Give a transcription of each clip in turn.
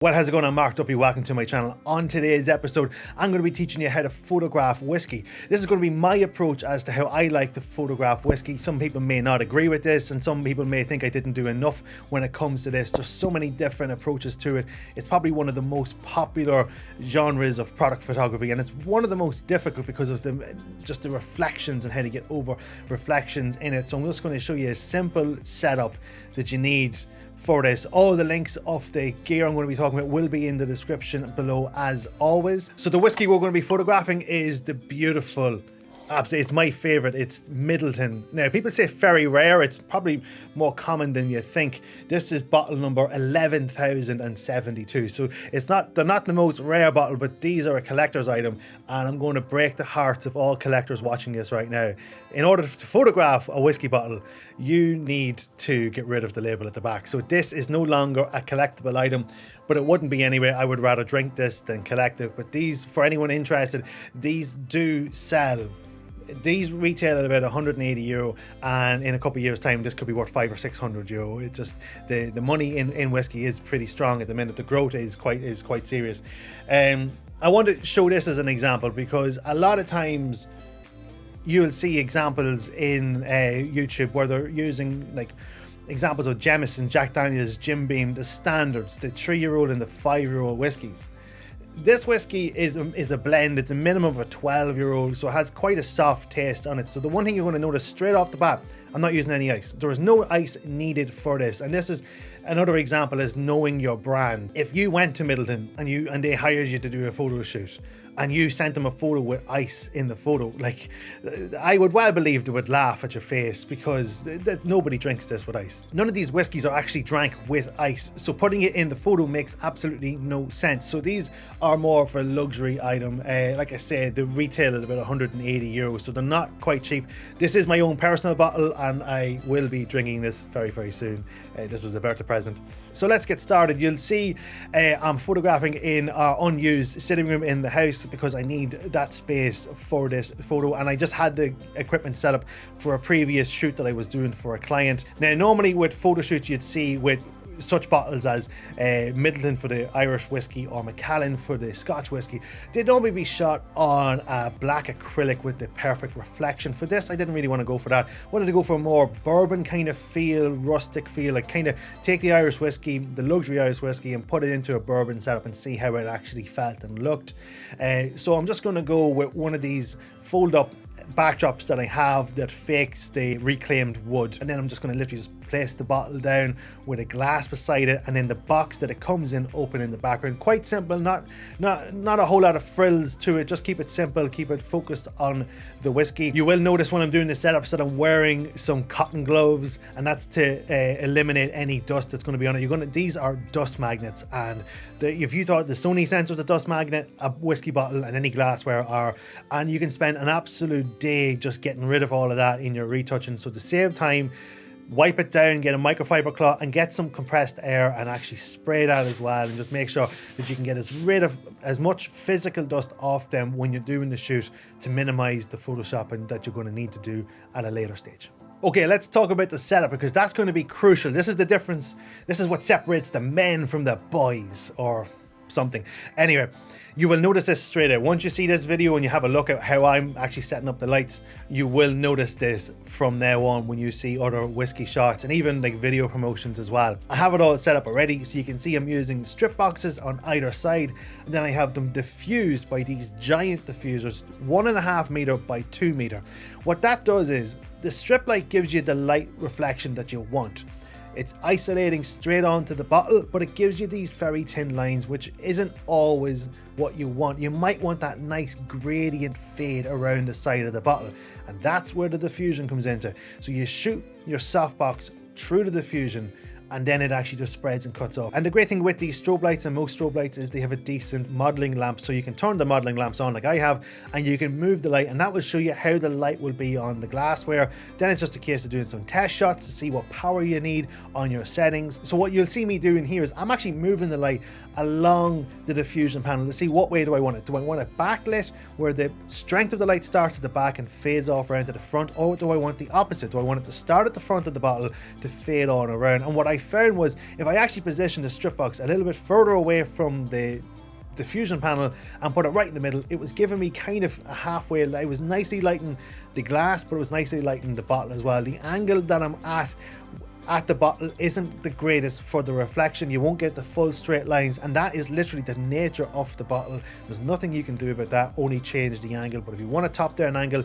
Well, how's it going? I'm Mark Duffy. Welcome to my channel. On today's episode, I'm going to be teaching you how to photograph whiskey. This is going to be my approach as to how I like to photograph whiskey. Some people may not agree with this, and some people may think I didn't do enough when it comes to this. There's so many different approaches to it. It's probably one of the most popular genres of product photography, and it's one of the most difficult because of the reflections and how to get over reflections in it. So I'm just going to show you a simple setup that you need for this. All the links of the gear I'm going to be talking about will be in the description below as always. So the whiskey we're going to be photographing is the beautiful, it's my favorite, it's Middleton. Now people say very rare, it's probably more common than you think. This is bottle number 11,072. So they're not the most rare bottle, but these are a collector's item, and I'm going to break the hearts of all collectors watching this right now. In order to photograph a whiskey bottle, you need to get rid of the label at the back. So this is no longer a collectible item, but it wouldn't be anyway. I would rather drink this than collect it. But these, for anyone interested, these do sell. These retail at about €180, and in a couple of years time this could be worth €500 or €600. It just, the money in whiskey is pretty strong at the minute. The growth is quite serious. I want to show this as an example because a lot of times you'll see examples in YouTube where they're using like examples of Jameson, Jack Daniels, Jim Beam, the standards, the 3-year-old and the 5-year-old whiskies. This whiskey is a blend. It's a minimum of a 12-year-old, so it has quite a soft taste on it. So the one thing you're going to notice straight off the bat, I'm not using any ice. There is no ice needed for this. And this is another example, is knowing your brand. If you went to Middleton and they hired you to do a photo shoot, and you sent them a photo with ice in the photo, like, I would well believe they would laugh at your face, because nobody drinks this with ice. None of these whiskies are actually drank with ice, so putting it in the photo makes absolutely no sense. So these are more of a luxury item. Like I said, they retail at about €180, so they're not quite cheap. This is my own personal bottle, and I will be drinking this very, very soon. This was a birthday present. So let's get started. You'll see I'm photographing in our unused sitting room in the house, because I need that space for this photo, and I just had the equipment set up for a previous shoot that I was doing for a client. Now normally with photo shoots you'd see with such bottles as Middleton for the Irish whiskey or Macallan for the Scotch whiskey, they'd normally be shot on a black acrylic with the perfect reflection. For this I didn't really want to go for that. I wanted to go for a more bourbon kind of feel, rustic feel, like kind of take the Irish whiskey, the luxury Irish whiskey, and put it into a bourbon setup and see how it actually felt and looked. So I'm just going to go with one of these fold up backdrops that I have that fakes the reclaimed wood, and then I'm just going to literally just place the bottle down with a glass beside it, and then the box that it comes in open in the background. Quite simple, not a whole lot of frills to it. Just keep it simple, keep it focused on the whiskey. You will notice when I'm doing the setups that I'm wearing some cotton gloves, and that's to eliminate any dust that's going to be on it. These are dust magnets, and if you thought the Sony sensor was a dust magnet, a whiskey bottle and any glassware are, and you can spend an absolute day just getting rid of all of that in your retouching. So to save time, wipe it down, get a microfiber cloth and get some compressed air and actually spray that as well, and just make sure that you can get rid of as much physical dust off them when you're doing the shoot to minimize the photoshopping that you're going to need to do at a later stage. Okay, let's talk about the setup, because that's going to be crucial. This is the difference. This is what separates the men from the boys, or something. Anyway, you will notice this straight out. Once you see this video and you have a look at how I'm actually setting up the lights, you will notice this from now on when you see other whiskey shots and even like video promotions as well. I have it all set up already, so you can see I'm using strip boxes on either side, and then I have them diffused by these giant diffusers, 1.5 meter by 2 meter. What that does is the strip light gives you the light reflection that you want. It's isolating straight onto the bottle, but it gives you these very thin lines, which isn't always what you want. You might want that nice gradient fade around the side of the bottle, and that's where the diffusion comes into. So you shoot your softbox through the diffusion, and then it actually just spreads and cuts off. And the great thing with these strobe lights and most strobe lights is they have a decent modeling lamp, so you can turn the modeling lamps on like I have, and you can move the light, and that will show you how the light will be on the glassware. Then it's just a case of doing some test shots to see what power you need on your settings. So what you'll see me doing here is I'm actually moving the light along the diffusion panel to see what way do I want it. Do I want it backlit where the strength of the light starts at the back and fades off around to the front, or do I want the opposite? Do I want it to start at the front of the bottle to fade on around? And what I found was if I actually positioned the strip box a little bit further away from the diffusion panel and put it right in the middle, it was giving me kind of a halfway light. It was nicely lighting the glass, but it was nicely lighting the bottle as well. The angle that I'm at the bottle isn't the greatest for the reflection. You won't get the full straight lines, and that is literally the nature of the bottle. There's nothing you can do about that, only change the angle. But if you want to top down angle,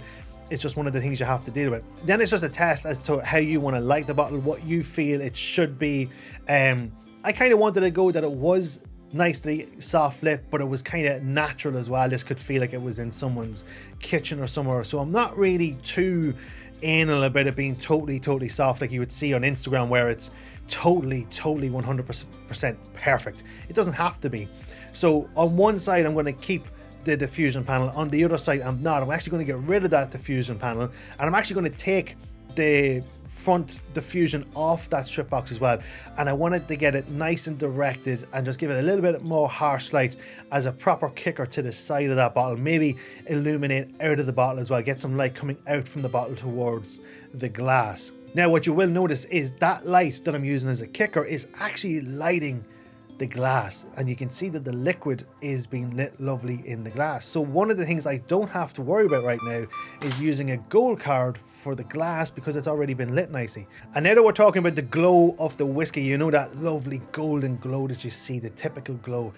it's just one of the things you have to deal with. Then it's just a test as to how you want to light the bottle, what you feel it should be. I kind of wanted to go that it was nicely soft lit, but it was kind of natural as well. This could feel like it was in someone's kitchen or somewhere. So I'm not really too anal about it being totally soft like you would see on Instagram, where it's totally 100% perfect. It doesn't have to be. So on one side I'm going to keep the diffusion panel, on the other side I'm not. I'm actually going to get rid of that diffusion panel, and I'm actually going to take the front diffusion off that strip box as well, and I wanted to get it nice and directed and just give it a little bit more harsh light as a proper kicker to the side of that bottle, maybe illuminate out of the bottle as well, get some light coming out from the bottle towards the glass. Now what you will notice is that light that I'm using as a kicker is actually lighting the glass, and you can see that the liquid is being lit lovely in the glass. So one of the things I don't have to worry about right now is using a gold card for the glass, because it's already been lit nicely. And now that we're talking about the glow of the whiskey, you know, that lovely golden glow that you see, the typical glow,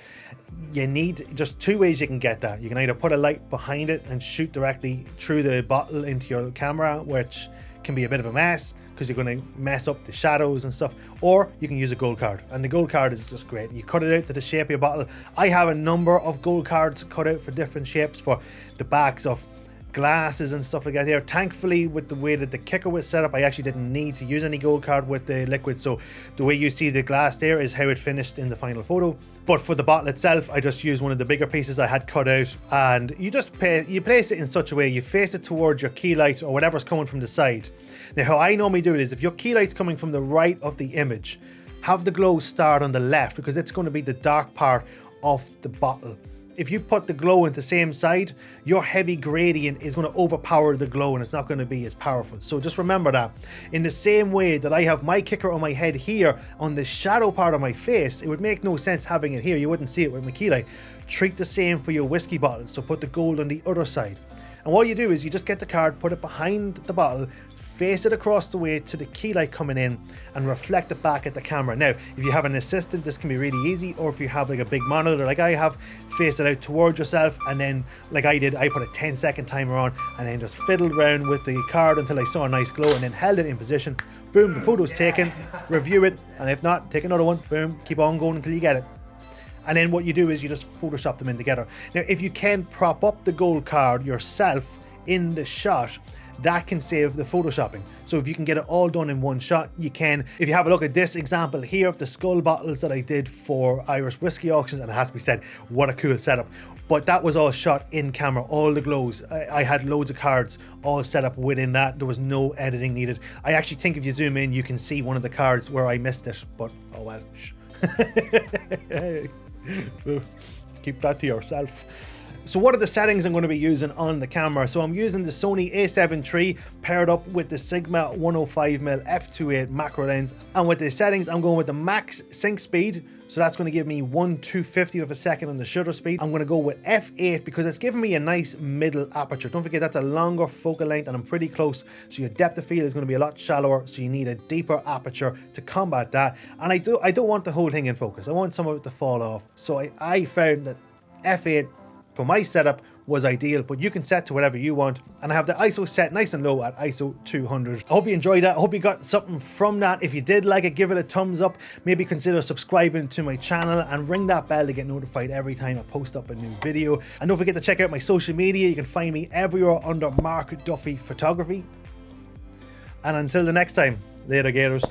you need just two ways you can get that. You can either put a light behind it and shoot directly through the bottle into your camera, which can be a bit of a mess because you're going to mess up the shadows and stuff, or you can use a gold card, and the gold card is just great. You cut it out to the shape of your bottle. I have a number of gold cards cut out for different shapes for the backs of glasses and stuff like that here. Thankfully, with the way that the kicker was set up, I actually didn't need to use any gold card with the liquid, so the way you see the glass there is how it finished in the final photo. But for the bottle itself, I just used one of the bigger pieces I had cut out, and you place it in such a way, you face it towards your key light or whatever's coming from the side. Now how I normally do it is, if your key light's coming from the right of the image, have the glow start on the left, because it's going to be the dark part of the bottle. If you put the glow into the same side, your heavy gradient is going to overpower the glow and it's not going to be as powerful. So just remember that. In the same way that I have my kicker on my head here on the shadow part of my face, it would make no sense having it here. You wouldn't see it with my key light. Treat the same for your whiskey bottles. So put the gold on the other side. And what you do is you just get the card, put it behind the bottle, face it across the way to the key light coming in, and reflect it back at the camera. Now, if you have an assistant, this can be really easy, or if you have like a big monitor like I have, face it out towards yourself, and then like I did, I put a 10-second timer on and then just fiddled around with the card until I saw a nice glow, and then held it in position. Boom, the photo's taken, review it, and if not, take another one, boom, keep on going until you get it. And then what you do is you just Photoshop them in together. Now, if you can prop up the gold card yourself in the shot, that can save the photoshopping. So if you can get it all done in one shot, you can. If you have a look at this example here of the skull bottles that I did for Irish whiskey auctions, and it has to be said, what a cool setup. But that was all shot in camera, all the glows. I had loads of cards all set up within that. There was no editing needed. I actually think if you zoom in, you can see one of the cards where I missed it, but oh well. Keep that to yourself. So what are the settings I'm going to be using on the camera? So I'm using the Sony a7 III paired up with the Sigma 105mm f2.8 macro lens, and with the settings I'm going with the max sync speed, so that's going to give me 1/250th of a second on the shutter speed. I'm going to go with f8 because it's giving me a nice middle aperture. Don't forget that's a longer focal length and I'm pretty close, so your depth of field is going to be a lot shallower, so you need a deeper aperture to combat that. And I don't want the whole thing in focus, I want some of it to fall off. So I found that f8 for my setup was ideal, but you can set to whatever you want. And I have the ISO set nice and low at ISO 200. I hope you enjoyed that. I hope you got something from that. If you did like it, give it a thumbs up. Maybe consider subscribing to my channel and ring that bell to get notified every time I post up a new video. And don't forget to check out my social media. You can find me everywhere under Mark Duffy Photography. And until the next time, later gators.